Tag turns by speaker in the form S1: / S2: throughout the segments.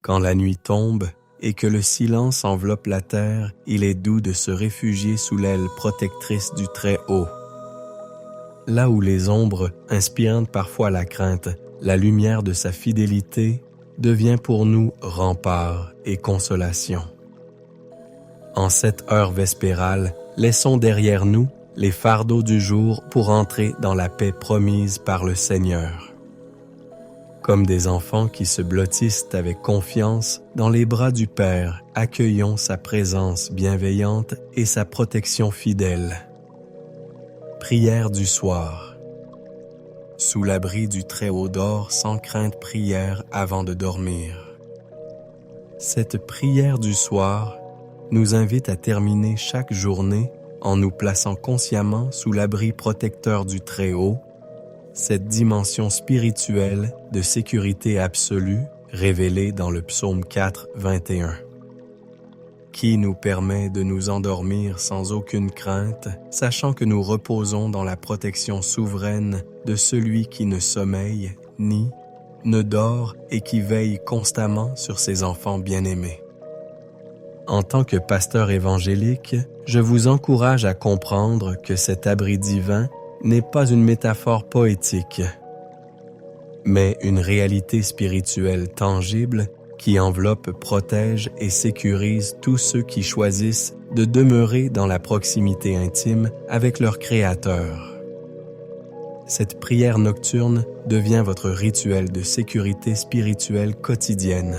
S1: Quand la nuit tombe et que le silence enveloppe la terre, il est doux de se réfugier sous l'aile protectrice du Très-Haut. Là où les ombres inspirent parfois la crainte, la lumière de sa fidélité devient pour nous rempart et consolation. En cette heure vespérale, laissons derrière nous les fardeaux du jour pour entrer dans la paix promise par le Seigneur. Comme des enfants qui se blottissent avec confiance dans les bras du Père, accueillons sa présence bienveillante et sa protection fidèle. Prière du soir. Sous l'abri du Très-Haut dors sans crainte prière avant de dormir. Cette prière du soir nous invite à terminer chaque journée en nous plaçant consciemment sous l'abri protecteur du Très-Haut, cette dimension spirituelle de sécurité absolue révélée dans le psaume 4, 21, qui nous permet de nous endormir sans aucune crainte, sachant que nous reposons dans la protection souveraine de celui qui ne sommeille ni ne dort et qui veille constamment sur ses enfants bien-aimés. En tant que pasteur évangélique, je vous encourage à comprendre que cet abri divin n'est pas une métaphore poétique, mais une réalité spirituelle tangible qui enveloppe, protège et sécurise tous ceux qui choisissent de demeurer dans la proximité intime avec leur Créateur. Cette prière nocturne devient votre rituel de sécurité spirituelle quotidienne.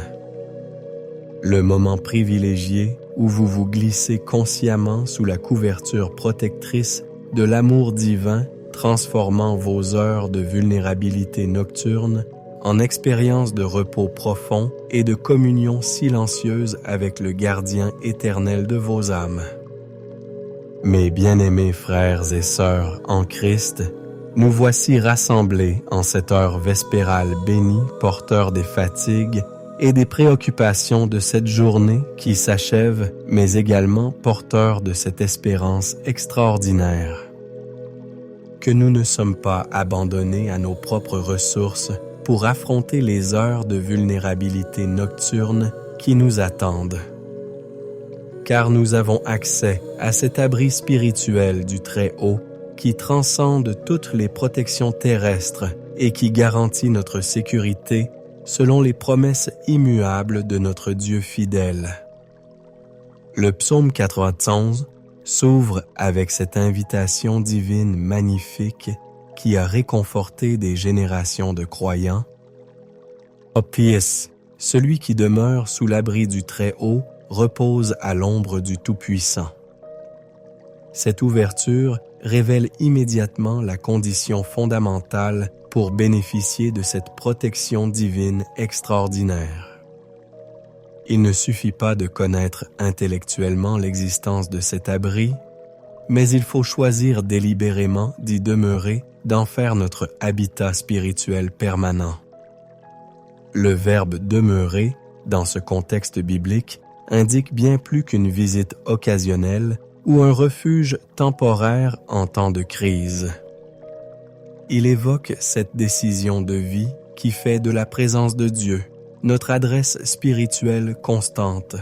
S1: Le moment privilégié où vous vous glissez consciemment sous la couverture protectrice de l'amour divin, transformant vos heures de vulnérabilité nocturne en expériences de repos profond et de communion silencieuse avec le gardien éternel de vos âmes. Mes bien-aimés frères et sœurs en Christ, nous voici rassemblés en cette heure vespérale bénie, porteurs des fatigues et des préoccupations de cette journée qui s'achève, mais également porteurs de cette espérance extraordinaire. Que nous ne sommes pas abandonnés à nos propres ressources pour affronter les heures de vulnérabilité nocturne qui nous attendent. Car nous avons accès à cet abri spirituel du Très-Haut qui transcende toutes les protections terrestres et qui garantit notre sécurité selon les promesses immuables de notre Dieu fidèle. Le psaume 91 s'ouvre avec cette invitation divine magnifique qui a réconforté des générations de croyants. Ô Pies, celui qui demeure sous l'abri du Très-Haut repose à l'ombre du Tout-Puissant. Cette ouverture révèle immédiatement la condition fondamentale pour bénéficier de cette protection divine extraordinaire. Il ne suffit pas de connaître intellectuellement l'existence de cet abri, mais il faut choisir délibérément d'y demeurer, d'en faire notre habitat spirituel permanent. Le verbe « demeurer » dans ce contexte biblique indique bien plus qu'une visite occasionnelle ou un refuge temporaire en temps de crise. Il évoque cette décision de vie qui fait de la présence de Dieu notre adresse spirituelle constante,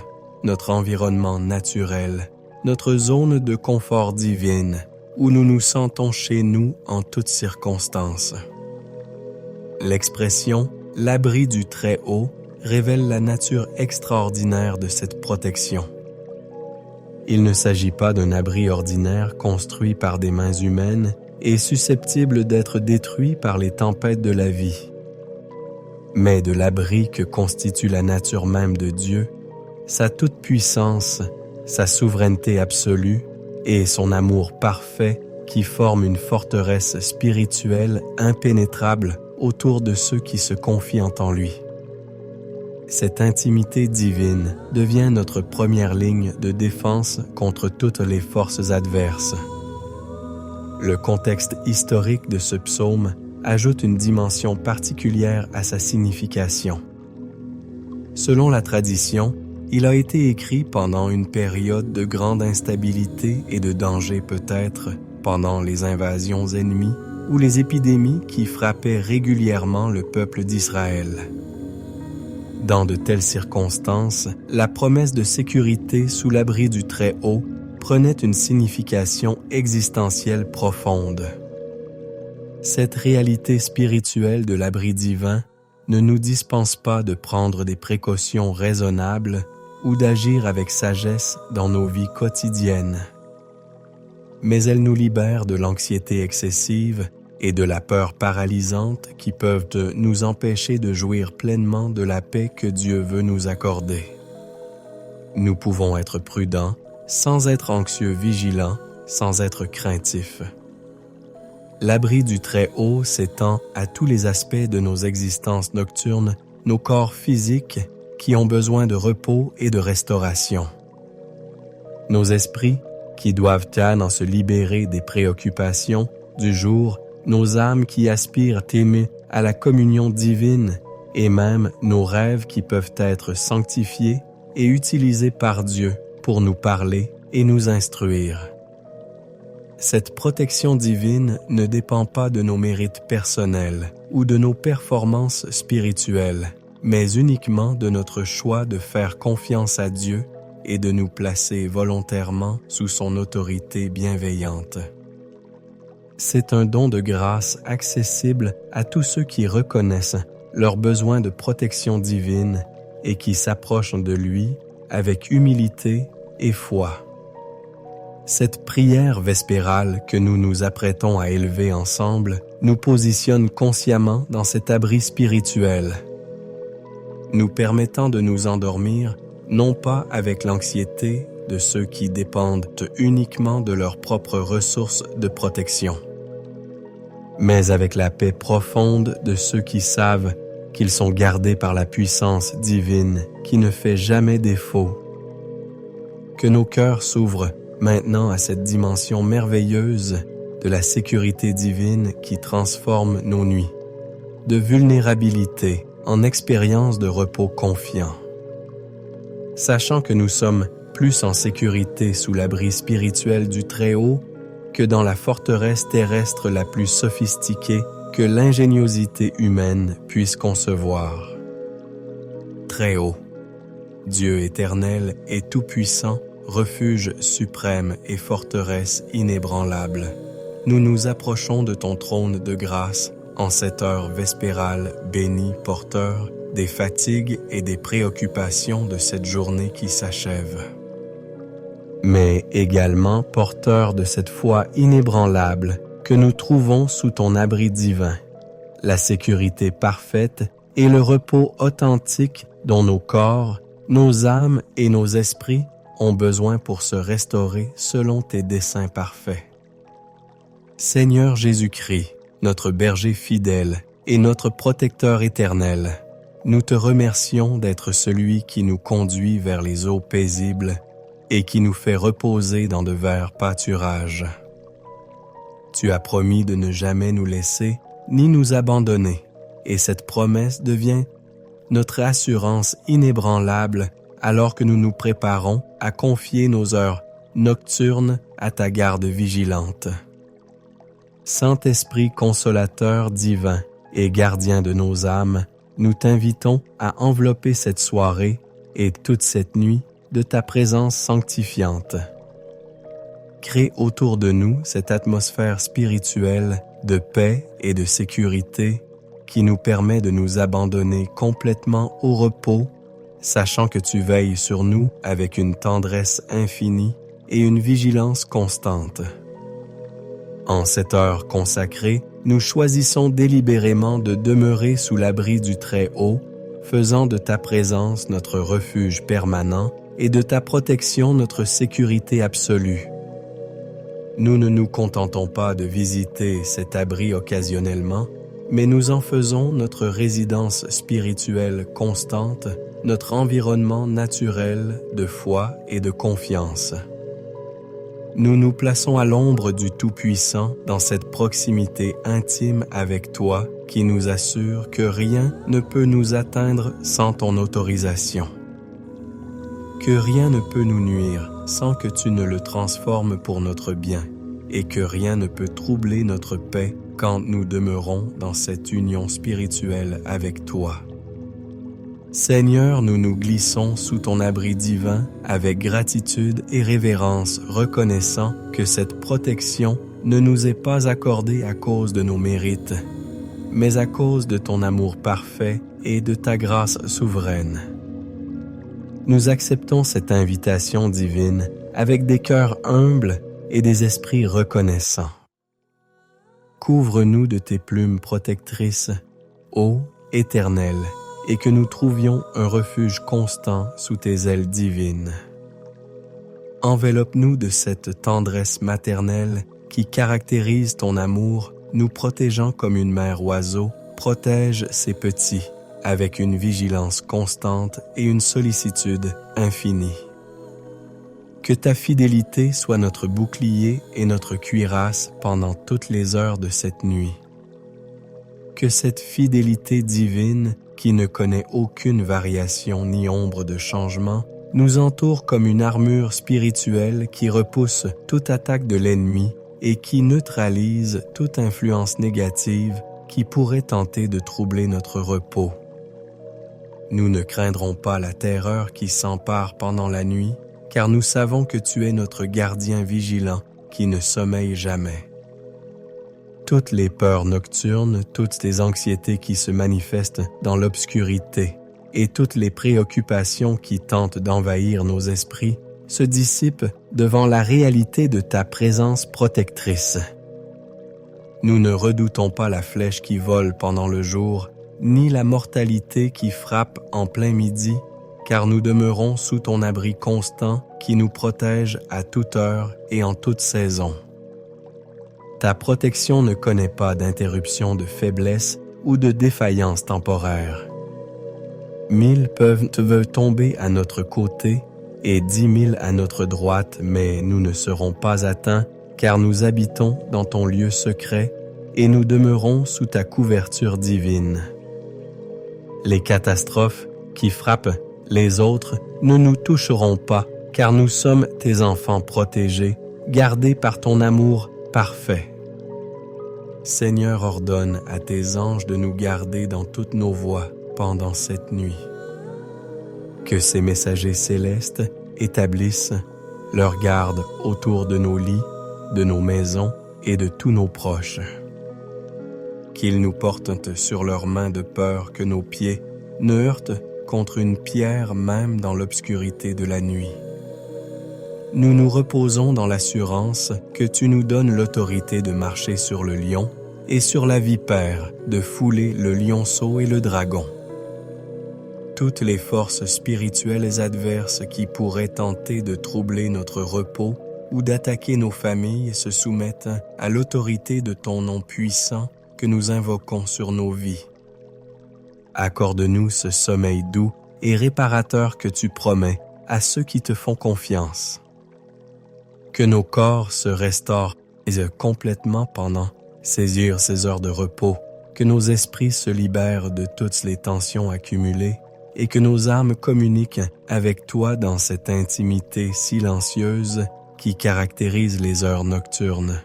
S1: notre environnement naturel, notre zone de confort divine, où nous nous sentons chez nous en toutes circonstances. L'expression « l'abri du Très-Haut » révèle la nature extraordinaire de cette protection. Il ne s'agit pas d'un abri ordinaire construit par des mains humaines et susceptible d'être détruit par les tempêtes de la vie, mais de l'abri que constitue la nature même de Dieu, sa toute-puissance, sa souveraineté absolue et son amour parfait qui forment une forteresse spirituelle impénétrable autour de ceux qui se confient en lui. Cette intimité divine devient notre première ligne de défense contre toutes les forces adverses. Le contexte historique de ce psaume ajoute une dimension particulière à sa signification. Selon la tradition, il a été écrit pendant une période de grande instabilité et de danger peut-être, pendant les invasions ennemies ou les épidémies qui frappaient régulièrement le peuple d'Israël. Dans de telles circonstances, la promesse de sécurité sous l'abri du Très-Haut prenait une signification existentielle profonde. Cette réalité spirituelle de l'abri divin ne nous dispense pas de prendre des précautions raisonnables ou d'agir avec sagesse dans nos vies quotidiennes. Mais elle nous libère de l'anxiété excessive et de la peur paralysante qui peuvent nous empêcher de jouir pleinement de la paix que Dieu veut nous accorder. Nous pouvons être prudents sans être anxieux vigilants, sans être craintifs. L'abri du Très-Haut s'étend à tous les aspects de nos existences nocturnes, nos corps physiques qui ont besoin de repos et de restauration. Nos esprits qui doivent en se libérer des préoccupations du jour, nos âmes qui aspirent à la communion divine et même nos rêves qui peuvent être sanctifiés et utilisés par Dieu pour nous parler et nous instruire. Cette protection divine ne dépend pas de nos mérites personnels ou de nos performances spirituelles, mais uniquement de notre choix de faire confiance à Dieu et de nous placer volontairement sous son autorité bienveillante. C'est un don de grâce accessible à tous ceux qui reconnaissent leur besoin de protection divine et qui s'approchent de lui avec humilité et foi. Cette prière vespérale que nous nous apprêtons à élever ensemble nous positionne consciemment dans cet abri spirituel, nous permettant de nous endormir non pas avec l'anxiété de ceux qui dépendent uniquement de leurs propres ressources de protection, mais avec la paix profonde de ceux qui savent qu'ils sont gardés par la puissance divine qui ne fait jamais défaut. Que nos cœurs s'ouvrent maintenant à cette dimension merveilleuse de la sécurité divine qui transforme nos nuits, de vulnérabilité en expérience de repos confiant. Sachant que nous sommes plus en sécurité sous l'abri spirituel du Très-Haut que dans la forteresse terrestre la plus sophistiquée que l'ingéniosité humaine puisse concevoir. Très-Haut, Dieu éternel et tout-puissant, refuge suprême et forteresse inébranlable, nous nous approchons de ton trône de grâce en cette heure vespérale bénie porteur des fatigues et des préoccupations de cette journée qui s'achève, mais également porteur de cette foi inébranlable que nous trouvons sous ton abri divin, la sécurité parfaite et le repos authentique dont nos corps, nos âmes et nos esprits ont besoin pour se restaurer selon tes desseins parfaits. Seigneur Jésus-Christ, notre berger fidèle et notre protecteur éternel, nous te remercions d'être celui qui nous conduit vers les eaux paisibles et qui nous fait reposer dans de verts pâturages. Tu as promis de ne jamais nous laisser ni nous abandonner, et cette promesse devient notre assurance inébranlable alors que nous nous préparons à confier nos heures nocturnes à ta garde vigilante. Saint-Esprit consolateur divin et gardien de nos âmes, nous t'invitons à envelopper cette soirée et toute cette nuit de ta présence sanctifiante. Crée autour de nous cette atmosphère spirituelle de paix et de sécurité qui nous permet de nous abandonner complètement au repos, sachant que tu veilles sur nous avec une tendresse infinie et une vigilance constante. En cette heure consacrée, nous choisissons délibérément de demeurer sous l'abri du Très-Haut, faisant de ta présence notre refuge permanent et de ta protection notre sécurité absolue. Nous ne nous contentons pas de visiter cet abri occasionnellement, mais nous en faisons notre résidence spirituelle constante, notre environnement naturel de foi et de confiance. Nous nous plaçons à l'ombre du Tout-Puissant dans cette proximité intime avec toi qui nous assure que rien ne peut nous atteindre sans ton autorisation. Que rien ne peut nous nuire sans que tu ne le transformes pour notre bien et que rien ne peut troubler notre paix quand nous demeurons dans cette union spirituelle avec toi. Seigneur, nous nous glissons sous ton abri divin avec gratitude et révérence, reconnaissant que cette protection ne nous est pas accordée à cause de nos mérites, mais à cause de ton amour parfait et de ta grâce souveraine. Nous acceptons cette invitation divine avec des cœurs humbles et des esprits reconnaissants. Couvre-nous de tes plumes protectrices, ô Éternel, et que nous trouvions un refuge constant sous tes ailes divines. Enveloppe-nous de cette tendresse maternelle qui caractérise ton amour, nous protégeant comme une mère oiseau protège ses petits, avec une vigilance constante et une sollicitude infinie. Que ta fidélité soit notre bouclier et notre cuirasse pendant toutes les heures de cette nuit. Que cette fidélité divine, qui ne connaît aucune variation ni ombre de changement, nous entoure comme une armure spirituelle qui repousse toute attaque de l'ennemi et qui neutralise toute influence négative qui pourrait tenter de troubler notre repos. Nous ne craindrons pas la terreur qui s'empare pendant la nuit, car nous savons que tu es notre gardien vigilant qui ne sommeille jamais. Toutes les peurs nocturnes, toutes les anxiétés qui se manifestent dans l'obscurité et toutes les préoccupations qui tentent d'envahir nos esprits se dissipent devant la réalité de ta présence protectrice. Nous ne redoutons pas la flèche qui vole pendant le jour, ni la mortalité qui frappe en plein midi, car nous demeurons sous ton abri constant qui nous protège à toute heure et en toute saison. Ta protection ne connaît pas d'interruption de faiblesse ou de défaillance temporaire. 1000 peuvent tomber à notre côté et 10 000 à notre droite, mais nous ne serons pas atteints, car nous habitons dans ton lieu secret et nous demeurons sous ta couverture divine. Les catastrophes qui frappent les autres ne nous toucheront pas, car nous sommes tes enfants protégés, gardés par ton amour parfait. Seigneur, ordonne à tes anges de nous garder dans toutes nos voies pendant cette nuit. Que ces messagers célestes établissent leur garde autour de nos lits, de nos maisons et de tous nos proches. Qu'ils nous portent sur leurs mains de peur que nos pieds ne heurtent contre une pierre même dans l'obscurité de la nuit. Nous nous reposons dans l'assurance que tu nous donnes l'autorité de marcher sur le lion et sur la vipère, de fouler le lionceau et le dragon. Toutes les forces spirituelles adverses qui pourraient tenter de troubler notre repos ou d'attaquer nos familles se soumettent à l'autorité de ton nom puissant que nous invoquons sur nos vies. Accorde-nous ce sommeil doux et réparateur que tu promets à ceux qui te font confiance. Que nos corps se restaurent complètement pendant ces heures de repos, que nos esprits se libèrent de toutes les tensions accumulées et que nos âmes communiquent avec toi dans cette intimité silencieuse qui caractérise les heures nocturnes.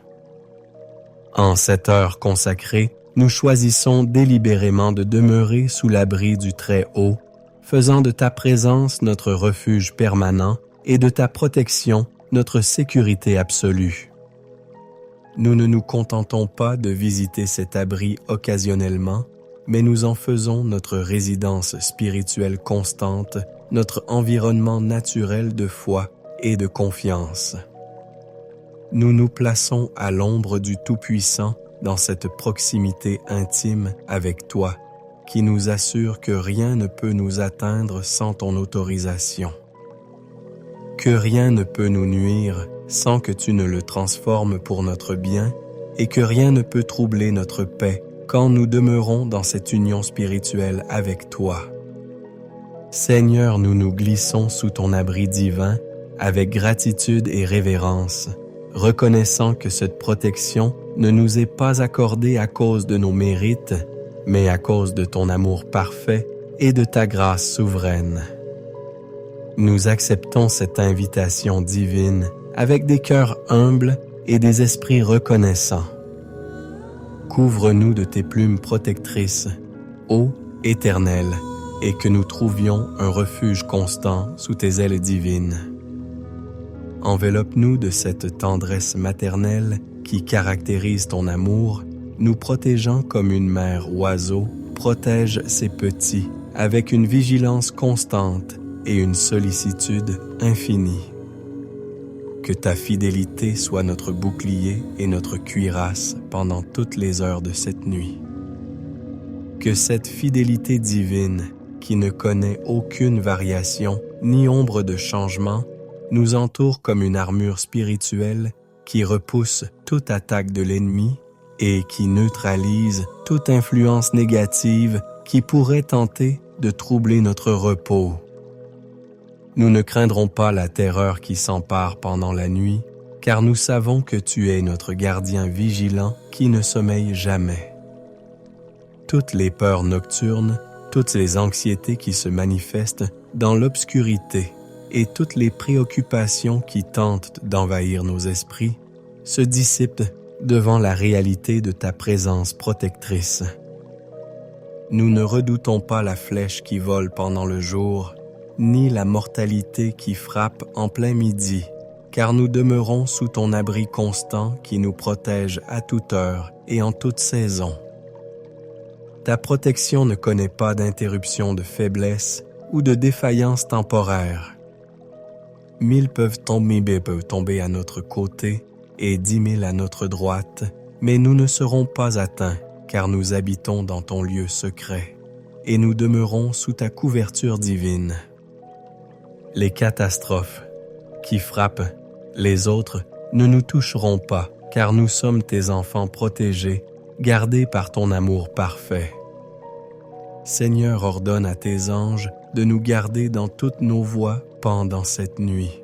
S1: En cette heure consacrée, nous choisissons délibérément de demeurer sous l'abri du Très-Haut, faisant de ta présence notre refuge permanent et de ta protection notre sécurité absolue. Nous ne nous contentons pas de visiter cet abri occasionnellement, mais nous en faisons notre résidence spirituelle constante, notre environnement naturel de foi et de confiance. Nous nous plaçons à l'ombre du Tout-Puissant dans cette proximité intime avec toi, qui nous assure que rien ne peut nous atteindre sans ton autorisation. Que rien ne peut nous nuire sans que tu ne le transformes pour notre bien et que rien ne peut troubler notre paix quand nous demeurons dans cette union spirituelle avec toi. Seigneur, nous nous glissons sous ton abri divin avec gratitude et révérence, reconnaissant que cette protection ne nous est pas accordée à cause de nos mérites, mais à cause de ton amour parfait et de ta grâce souveraine. Nous acceptons cette invitation divine avec des cœurs humbles et des esprits reconnaissants. Couvre-nous de tes plumes protectrices, ô Éternel, et que nous trouvions un refuge constant sous tes ailes divines. Enveloppe-nous de cette tendresse maternelle qui caractérise ton amour, nous protégeant comme une mère oiseau protège ses petits avec une vigilance constante et une sollicitude infinie. Que ta fidélité soit notre bouclier et notre cuirasse pendant toutes les heures de cette nuit. Que cette fidélité divine, qui ne connaît aucune variation ni ombre de changement, nous entoure comme une armure spirituelle qui repousse toute attaque de l'ennemi et qui neutralise toute influence négative qui pourrait tenter de troubler notre repos. Nous ne craindrons pas la terreur qui s'empare pendant la nuit, car nous savons que tu es notre gardien vigilant qui ne sommeille jamais. Toutes les peurs nocturnes, toutes les anxiétés qui se manifestent dans l'obscurité et toutes les préoccupations qui tentent d'envahir nos esprits se dissipent devant la réalité de ta présence protectrice. Nous ne redoutons pas la flèche qui vole pendant le jour, ni la mortalité qui frappe en plein midi, car nous demeurons sous ton abri constant qui nous protège à toute heure et en toute saison. Ta protection ne connaît pas d'interruption de faiblesse ou de défaillance temporaire. 1000 peuvent tomber à notre côté et 10 000 à notre droite, mais nous ne serons pas atteints, car nous habitons dans ton lieu secret, et nous demeurons sous ta couverture divine. Les catastrophes qui frappent les autres ne nous toucheront pas, car nous sommes tes enfants protégés, gardés par ton amour parfait. Seigneur, ordonne à tes anges de nous garder dans toutes nos voies pendant cette nuit.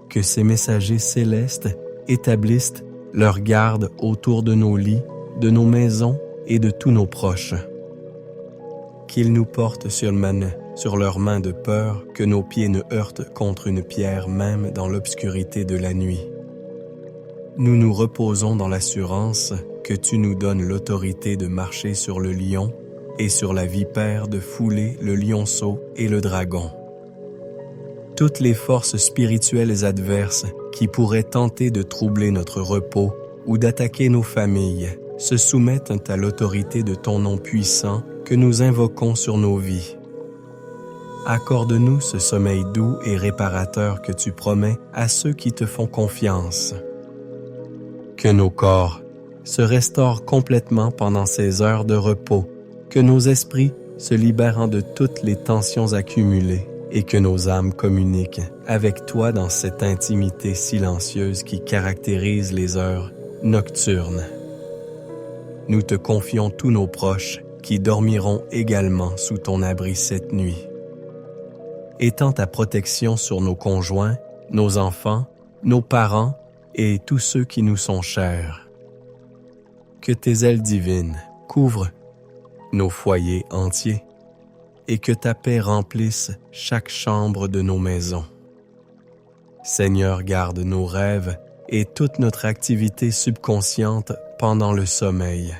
S1: Que ces messagers célestes établissent leur garde autour de nos lits, de nos maisons et de tous nos proches. Qu'ils nous portent sur leurs mains de peur que nos pieds ne heurtent contre une pierre même dans l'obscurité de la nuit. Nous nous reposons dans l'assurance que tu nous donnes l'autorité de marcher sur le lion et sur la vipère de fouler le lionceau et le dragon. Toutes les forces spirituelles adverses qui pourraient tenter de troubler notre repos ou d'attaquer nos familles se soumettent à l'autorité de ton nom puissant que nous invoquons sur nos vies. Accorde-nous ce sommeil doux et réparateur que tu promets à ceux qui te font confiance. Que nos corps se restaurent complètement pendant ces heures de repos, que nos esprits se libèrent de toutes les tensions accumulées et que nos âmes communiquent avec toi dans cette intimité silencieuse qui caractérise les heures nocturnes. Nous te confions tous nos proches qui dormiront également sous ton abri cette nuit. Étends ta protection sur nos conjoints, nos enfants, nos parents et tous ceux qui nous sont chers. Que tes ailes divines couvrent nos foyers entiers et que ta paix remplisse chaque chambre de nos maisons. Seigneur, garde nos rêves et toute notre activité subconsciente pendant le sommeil.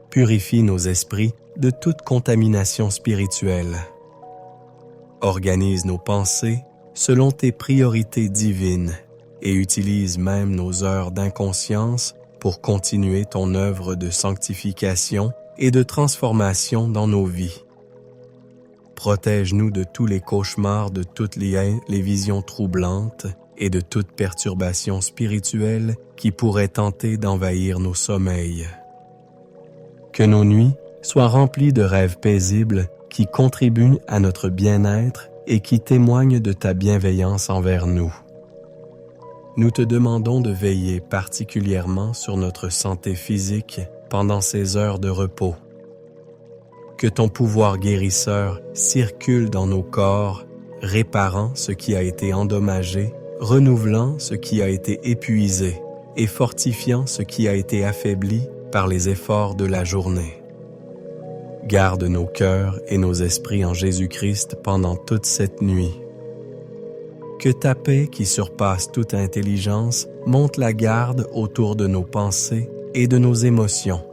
S1: Purifie nos esprits de toute contamination spirituelle. Organise nos pensées selon tes priorités divines et utilise même nos heures d'inconscience pour continuer ton œuvre de sanctification et de transformation dans nos vies. Protège-nous de tous les cauchemars, de toutes les visions troublantes et de toute perturbation spirituelle qui pourrait tenter d'envahir nos sommeils. Que nos nuits soient remplies de rêves paisibles qui contribuent à notre bien-être et qui témoignent de ta bienveillance envers nous. Nous te demandons de veiller particulièrement sur notre santé physique pendant ces heures de repos. Que ton pouvoir guérisseur circule dans nos corps, réparant ce qui a été endommagé, renouvelant ce qui a été épuisé et fortifiant ce qui a été affaibli par les efforts de la journée. Garde nos cœurs et nos esprits en Jésus-Christ pendant toute cette nuit. Que ta paix qui surpasse toute intelligence monte la garde autour de nos pensées et de nos émotions,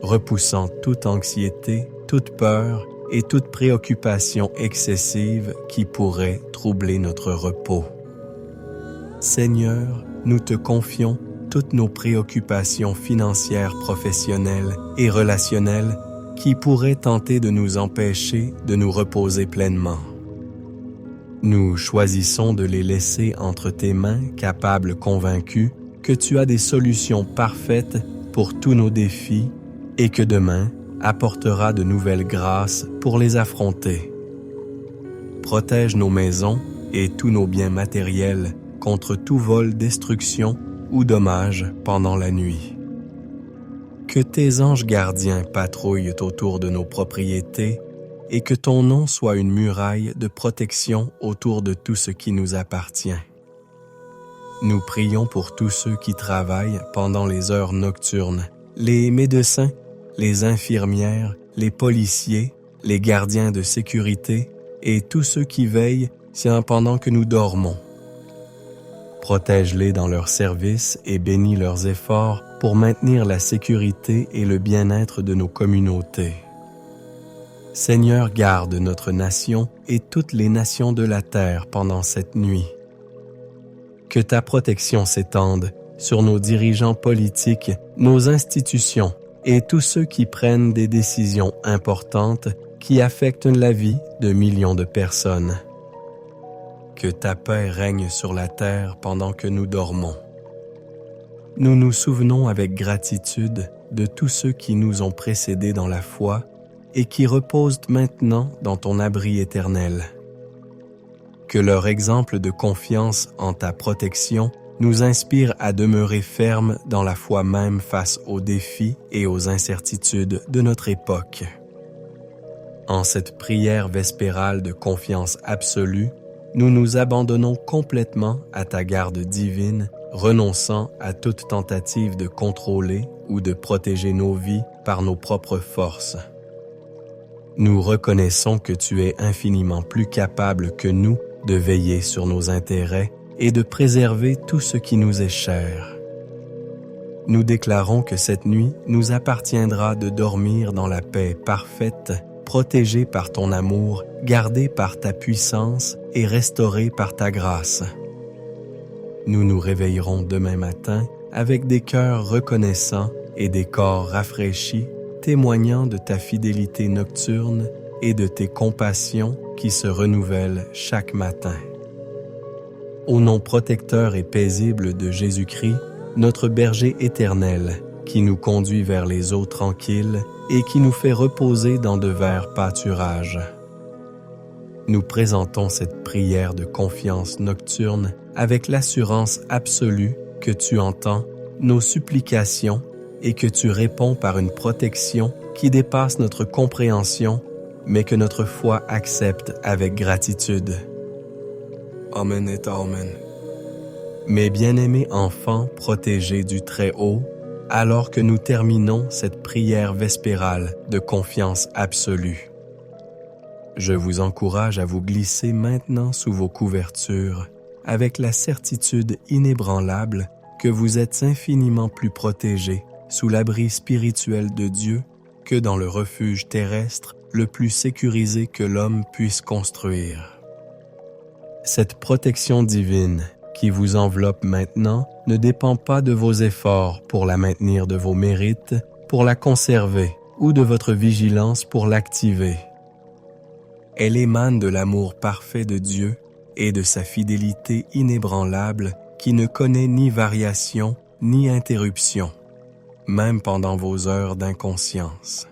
S1: repoussant toute anxiété, toute peur et toute préoccupation excessive qui pourrait troubler notre repos. Seigneur, nous te confions toutes nos préoccupations financières, professionnelles et relationnelles qui pourraient tenter de nous empêcher de nous reposer pleinement. Nous choisissons de les laisser entre tes mains, capables, convaincus que tu as des solutions parfaites pour tous nos défis et que demain apportera de nouvelles grâces pour les affronter. Protège nos maisons et tous nos biens matériels contre tout vol, destruction ou dommage pendant la nuit. Que tes anges gardiens patrouillent autour de nos propriétés et que ton nom soit une muraille de protection autour de tout ce qui nous appartient. Nous prions pour tous ceux qui travaillent pendant les heures nocturnes, les médecins, les infirmières, les policiers, les gardiens de sécurité et tous ceux qui veillent pendant que nous dormons. Protège-les dans leur service et bénis leurs efforts pour maintenir la sécurité et le bien-être de nos communautés. Seigneur, garde notre nation et toutes les nations de la terre pendant cette nuit. Que ta protection s'étende sur nos dirigeants politiques, nos institutions et tous ceux qui prennent des décisions importantes qui affectent la vie de millions de personnes. Que ta paix règne sur la terre pendant que nous dormons. Nous nous souvenons avec gratitude de tous ceux qui nous ont précédés dans la foi et qui reposent maintenant dans ton abri éternel. Que leur exemple de confiance en ta protection nous inspire à demeurer fermes dans la foi même face aux défis et aux incertitudes de notre époque. En cette prière vespérale de confiance absolue, nous nous abandonnons complètement à ta garde divine, renonçant à toute tentative de contrôler ou de protéger nos vies par nos propres forces. Nous reconnaissons que tu es infiniment plus capable que nous de veiller sur nos intérêts et de préserver tout ce qui nous est cher. Nous déclarons que cette nuit nous appartiendra de dormir dans la paix parfaite, protégés par ton amour, gardés par ta puissance et restaurés par ta grâce. Nous nous réveillerons demain matin avec des cœurs reconnaissants et des corps rafraîchis, témoignant de ta fidélité nocturne et de tes compassions qui se renouvellent chaque matin. Au nom protecteur et paisible de Jésus-Christ, notre berger éternel, qui nous conduit vers les eaux tranquilles et qui nous fait reposer dans de verts pâturages. Nous présentons cette prière de confiance nocturne avec l'assurance absolue que tu entends nos supplications et que tu réponds par une protection qui dépasse notre compréhension, mais que notre foi accepte avec gratitude. Amen et Amen. Mes bien-aimés enfants protégés du Très-Haut, alors que nous terminons cette prière vespérale de confiance absolue, je vous encourage à vous glisser maintenant sous vos couvertures avec la certitude inébranlable que vous êtes infiniment plus protégés sous l'abri spirituel de Dieu que dans le refuge terrestre le plus sécurisé que l'homme puisse construire. Cette protection divine qui vous enveloppe maintenant ne dépend pas de vos efforts pour la maintenir, de vos mérites pour la conserver ou de votre vigilance pour l'activer. Elle émane de l'amour parfait de Dieu et de sa fidélité inébranlable qui ne connaît ni variation ni interruption, même pendant vos heures d'inconscience.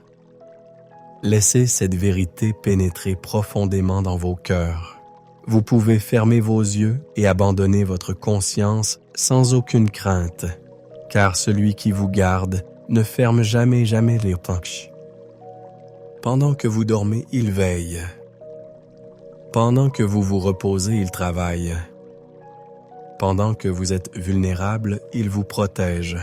S1: Laissez cette vérité pénétrer profondément dans vos cœurs. Vous pouvez fermer vos yeux et abandonner votre conscience sans aucune crainte, car celui qui vous garde ne ferme jamais les yeux. Pendant que vous dormez, il veille. Pendant que vous vous reposez, il travaille. Pendant que vous êtes vulnérable, il vous protège.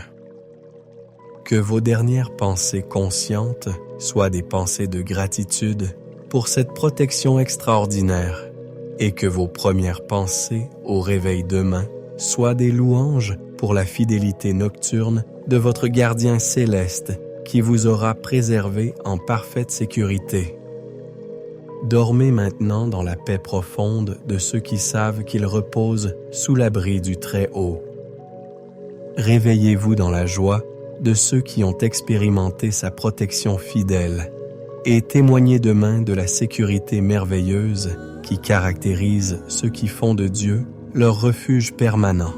S1: Que vos dernières pensées conscientes soient des pensées de gratitude pour cette protection extraordinaire et que vos premières pensées au réveil demain soient des louanges pour la fidélité nocturne de votre gardien céleste qui vous aura préservé en parfaite sécurité. Dormez maintenant dans la paix profonde de ceux qui savent qu'ils reposent sous l'abri du Très-Haut. Réveillez-vous dans la joie de ceux qui ont expérimenté sa protection fidèle et témoignez demain de la sécurité merveilleuse qui caractérise ceux qui font de Dieu leur refuge permanent.